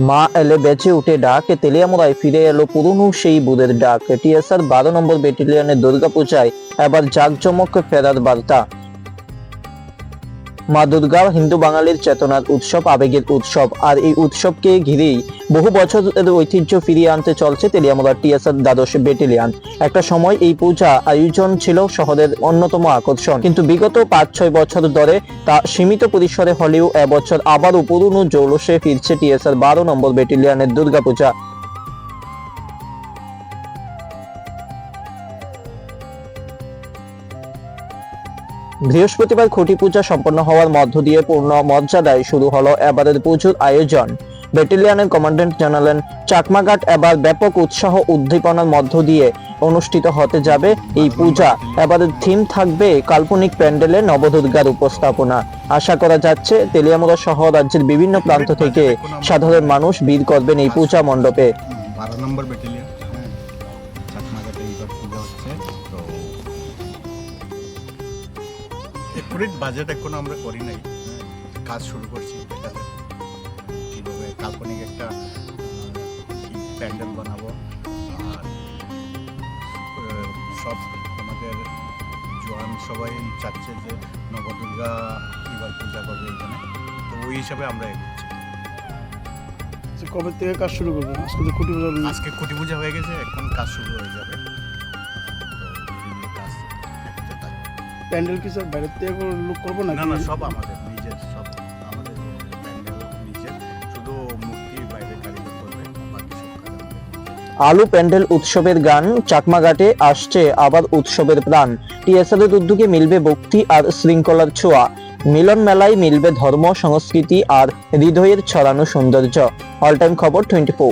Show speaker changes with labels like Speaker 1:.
Speaker 1: মা এলে বেঁচে উঠে ডাক, তেলিয়ামুড়ায় ফিরে এলো পুরনো সেই বুদের ডাক। টিএসআর 12 নম্বর ব্যাটালিয়নের দুর্গাপূজায় এবার জাঁকজমক ফেরার বার্তা। মা দুর্গা হিন্দু বাঙালির চেতনার উৎসব, আবেগের উৎসব, আর এই উৎসবকে ঘিরেই বহু বছরের ঐতিহ্য ফিরিয়ে আনতে চলছে তেলিয়ামুড়া টিএসআর 12 ব্যাটালিয়ন। একটা সময় এই পূজা আয়োজন ছিল শহরের অন্যতম আকর্ষণ, কিন্তু বিগত 5-6 বছর ধরে তা সীমিত পরিসরে হলেও এবছর আবারও পুরনো জৌলুসে ফিরছে টিএসআর 12 নম্বর ব্যাটালিয়নের দুর্গাপূজা। বৃহস্পতিবার খুঁটি পূজা সম্পন্ন হওয়ার মধ্য দিয়ে পূর্ণ মর্যাদায় শুরু হলো এবারের পুজোর আয়োজন। ব্যাটালিয়নের কমান্ড্যান্ট জানালেন, চাকমাঘাট এবার ব্যাপক উৎসাহ উদ্দীপনার মধ্য দিয়ে অনুষ্ঠিত হতে যাবে এই পূজা। এবারের থিম থাকবে কাল্পনিক প্যান্ডেলে নবদুর্গার উপস্থাপনা। আশা করা যাচ্ছে তেলিয়ামুড়া সহ রাজ্যের বিভিন্ন প্রান্ত থেকে সাধারণ মানুষ ভিড় করবেন এই পূজা মণ্ডপে।
Speaker 2: 12 নম্বর ব্যাটালিয়ন চাকমাঘাটে এইবার পূজা হচ্ছে। তো একুরেট বাজেট এখনো আমরা করি নাই, কাজ শুরু করছি। এটাতে কীভাবে কাল্পনিক একটা প্যান্ডেল বানাবো, আর সব আমাদের জোয়ান সবাই চাচ্ছে যে নবদুর্গা এবার পূজা করবে এখানে। তো ওই হিসাবে আমরা এগোচ্ছি।
Speaker 3: কবে থেকে কাজ শুরু করবেন? আজকে তো খুঁটি পূজা।
Speaker 2: আজকে খুঁটি পূজা হয়ে গেছে, এখন কাজ শুরু হয়ে যাবে। তো কাজ একসাথে থাকবে।
Speaker 3: প্যান্ডেল কি স্যার বাইরের থেকে লুক করবো না?
Speaker 2: না, সব আমাদের নিজের, সব আমাদের প্যান্ডেল নিজের, শুধু মূর্তি বাইরে কারিগর করবে, বাকি সব কাজ আমাদের।
Speaker 1: আলু প্যান্ডেল উৎসবের গান, চাকমাঘাটে আসছে আবার উৎসবের প্রাণ। টিএসআর এর উদ্যোগে মিলবে ভক্তি আর শৃঙ্খলার ছোঁয়া। মিলন মেলায় মিলবে ধর্ম, সংস্কৃতি আর হৃদয়ের ছড়ানো সৌন্দর্য। অল টাইম খবর 24।